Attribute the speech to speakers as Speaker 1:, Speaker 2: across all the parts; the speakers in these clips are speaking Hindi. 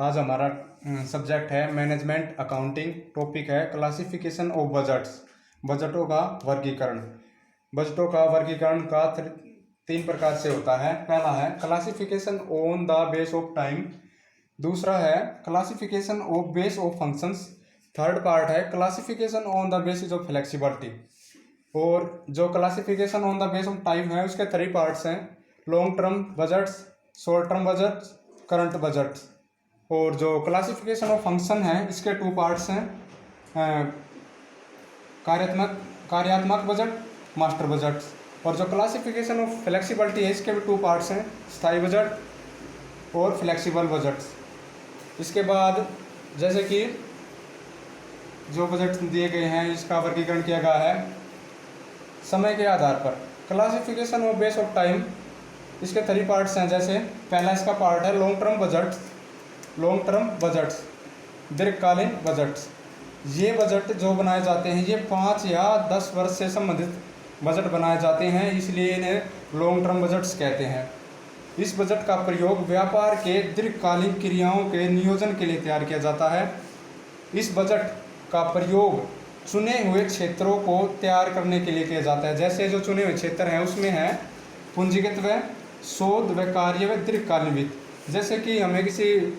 Speaker 1: आज हमारा सब्जेक्ट है मैनेजमेंट अकाउंटिंग। टॉपिक है क्लासिफिकेशन ऑफ बजट्स, बजटों का वर्गीकरण। बजटों का वर्गीकरण का तीन प्रकार से होता है। पहला है classification on the base of time, दूसरा है classification of base of functions, third part है classification on the basis of flexibility. और जो classification on the base of time है उसके 3 पार्ट्स हैं: long term budgets, short term budgets, current budgets. और जो क्लासिफिकेशन ऑफ फंक्शन है इसके 2 पार्ट्स हैं: कार्यात्मक बजट, मास्टर बजट्स। और जो क्लासिफिकेशन ऑफ फ्लेक्सिबिलिटी है इसके भी 2 पार्ट्स हैं: स्थायी बजट और फ्लेक्सिबल बजट्स। इसके बाद जैसे कि जो बजट दिए गए हैं इसका वर्गीकरण किया गया है समय के आधार पर। Classification of base of time, इसके 3 पार्ट्स हैं। जैसे पहला इसका पार्ट है लॉन्ग टर्म बजट्स, दीर्घकालीन बजट्स। ये बजट जो बनाए जाते हैं ये 5 या 10 वर्ष से संबंधित बजट बनाए जाते हैं, इसलिए इन्हें लॉन्ग टर्म बजट्स कहते हैं। इस बजट का प्रयोग व्यापार के दीर्घकालीन क्रियाओं के नियोजन के लिए तैयार किया जाता है। इस बजट का प्रयोग चुने हुए क्षेत्रों को तैयार करने के लिए किया जाता है। जैसे जो चुने हुए क्षेत्र हैं उसमें है पूंजीगत व्यय, शोध व कार्य व दीर्घकालीन वित्त। जैसे कि हमें किसी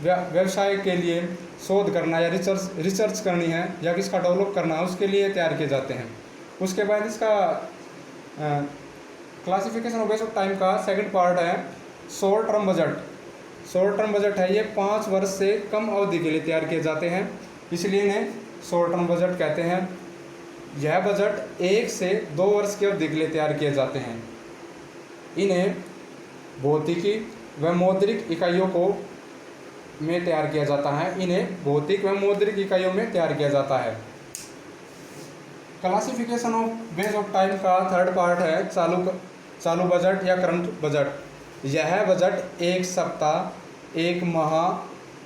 Speaker 1: व्यवसाय के लिए शोध करना या रिसर्च करनी है या किसका डेवलप करना है, उसके लिए तैयार किए जाते हैं। उसके बाद इसका classification of base of time का सेकंड पार्ट है short term budget. Short term budget है ये 5 वर्ष से कम अवधि के लिए तैयार किए जाते हैं, इसलिए इन्हें शॉर्ट टर्म बजट कहते हैं। यह बजट 1 से 2 वर्ष की अवधि के लिए तैयार किए जाते हैं। इन्हें भौतिकी व मौद्रिक इकाइयों को में तैयार किया जाता है। इन्हें भौतिक व मौद्रिक इकाइयों में तैयार किया जाता है। Classification of base of time का थर्ड पार्ट है चालू बजट या करंट बजट। यह बजट 1 सप्ताह, 1 माह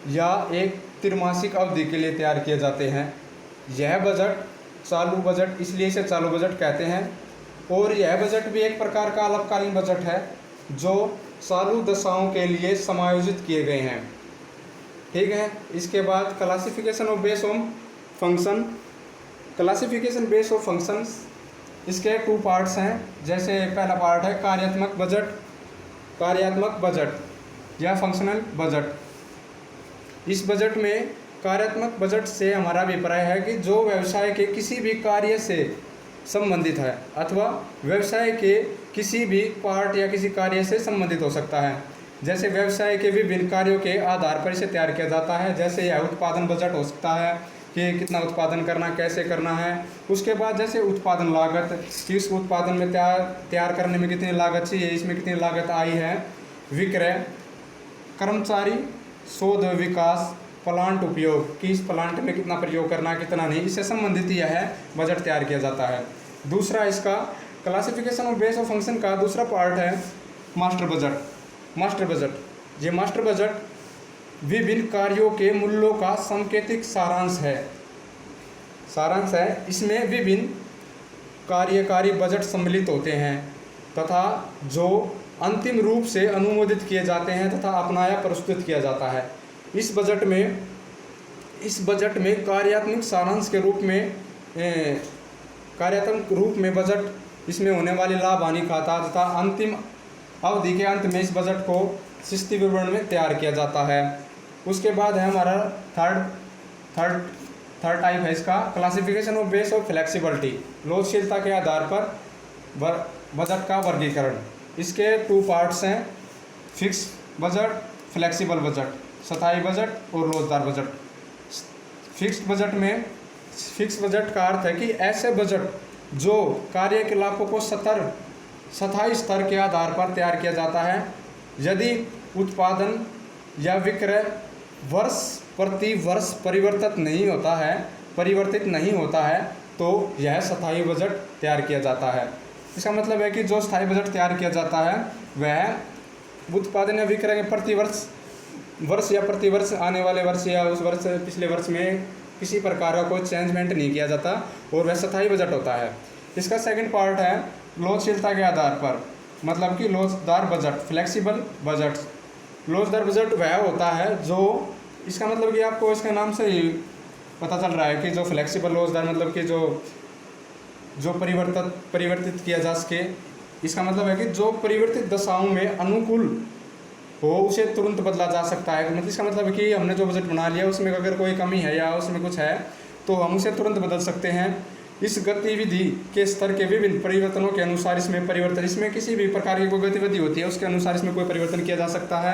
Speaker 1: या 1 त्रिमासिक अवधि के लिए तैयार किए जाते हैं। यह बजट चालू बजट, इसलिए इसे चालू बजट कहते हैं। और यह बजट भी एक प्रकार का अल्पकालीन बजट है जो चालू दशाओं के लिए समायोजित किए गए हैं। ठीक है। इसके बाद classification of base of function. Classification base of functions, इसके 2 पार्ट्स हैं। जैसे पहला पार्ट है कार्यात्मक बजट या फंक्शनल बजट। इस बजट में कार्यात्मक बजट से हमारा अभिप्राय है कि जो व्यवसाय के किसी भी कार्य से संबंधित है अथवा व्यवसाय के किसी भी पार्ट या किसी कार्य से संबंधित हो सकता है। जैसे व्यवसाय के विभिन्न कार्यों के आधार पर इसे तैयार किया जाता है। जैसे यह उत्पादन बजट हो सकता है कि कितना उत्पादन करना, कैसे करना है। उसके बाद जैसे उत्पादन लागत, कि इस उत्पादन में तैयार करने में कितनी लागत चाहिए, इसमें कितनी लागत आई है। विक्रय, कर्मचारी, शोध व विकास, प्लांट उपयोग, कि इस प्लांट में कितना प्रयोग करना, कितना नहीं, इससे संबंधित यह बजट तैयार किया जाता है। दूसरा इसका classification of base of function का दूसरा पार्ट है मास्टर बजट। ये मास्टर बजट विभिन्न कार्यों के मूल्यों का सांकेतिक सारांश है। इसमें विभिन्न कार्यकारी बजट सम्मिलित होते हैं तथा जो अंतिम रूप से अनुमोदित किए जाते हैं तथा अपनाया प्रस्तुत किया जाता है। इस बजट में कार्यात्मक सारांश के रूप में बजट, इसमें होने वाले लाभ हानि खाता तथा अंतिम अवधि के अंत में इस बजट को शिस्ती विवरण में तैयार किया जाता है। उसके बाद है हमारा थर्ड टाइप है इसका classification of base of flexibility, लोचशीलता के आधार पर बजट का वर्गीकरण। इसके 2 पार्ट्स हैं: फिक्स बजट, फ्लेक्सिबल बजट, स्थायी बजट और लोचदार बजट। फिक्स बजट का अर्थ है कि ऐसे बजट जो कार्यकलापों को स्थायी स्तर के आधार पर तैयार किया जाता है। यदि उत्पादन या विक्रय वर्ष प्रति वर्ष परिवर्तित नहीं होता है तो यह स्थायी बजट तैयार किया जाता है। इसका मतलब है कि जो स्थायी बजट तैयार किया जाता है वह उत्पादन या विक्रय के प्रति वर्ष आने वाले वर्ष या उस वर्ष पिछले वर्ष में किसी प्रकार का कोई चेंजमेंट नहीं किया जाता और वह स्थायी बजट होता है। इसका सेकंड पार्ट है लोचशीलता के आधार पर, मतलब कि लोचदार बजट, फ्लेक्सिबल बजट। लोजदार बजट वह होता है जो, इसका मतलब कि आपको इसके नाम से ही पता चल रहा है कि जो फ्लेक्सिबल लोजदार मतलब कि जो परिवर्तित किया जा सके। इसका मतलब है कि जो परिवर्तित दशाओं में अनुकूल हो उसे तुरंत बदला जा सकता है। मतलब इसका मतलब है कि हमने जो बजट बना लिया उसमें अगर कोई कमी है या उसमें कुछ है तो हम उसे तुरंत बदल सकते हैं। इस गतिविधि के स्तर के विभिन्न परिवर्तनों के अनुसार इसमें परिवर्तन, इसमें किसी भी प्रकार की कोई गतिविधि होती है उसके अनुसार इसमें कोई परिवर्तन किया जा सकता है।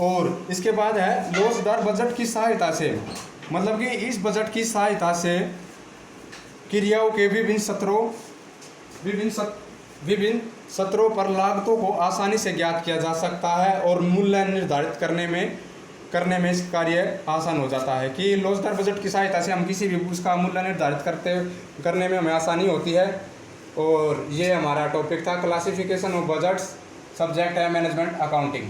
Speaker 1: और इसके बाद है लोजदार बजट की सहायता से, मतलब कि इस बजट की सहायता से क्रियाओं के विभिन्न सत्रों पर लागतों को आसानी से ज्ञात किया जा सकता है और मूल्य निर्धारित करने में इस कार्य आसान हो जाता है। कि लोजदार बजट की सहायता से हम किसी भी उसका मूल्य निर्धारित करने में हमें आसानी होती है। और ये हमारा टॉपिक था क्लासिफिकेशन ऑफ बजट्स, सब्जेक्ट है मैनेजमेंट अकाउंटिंग।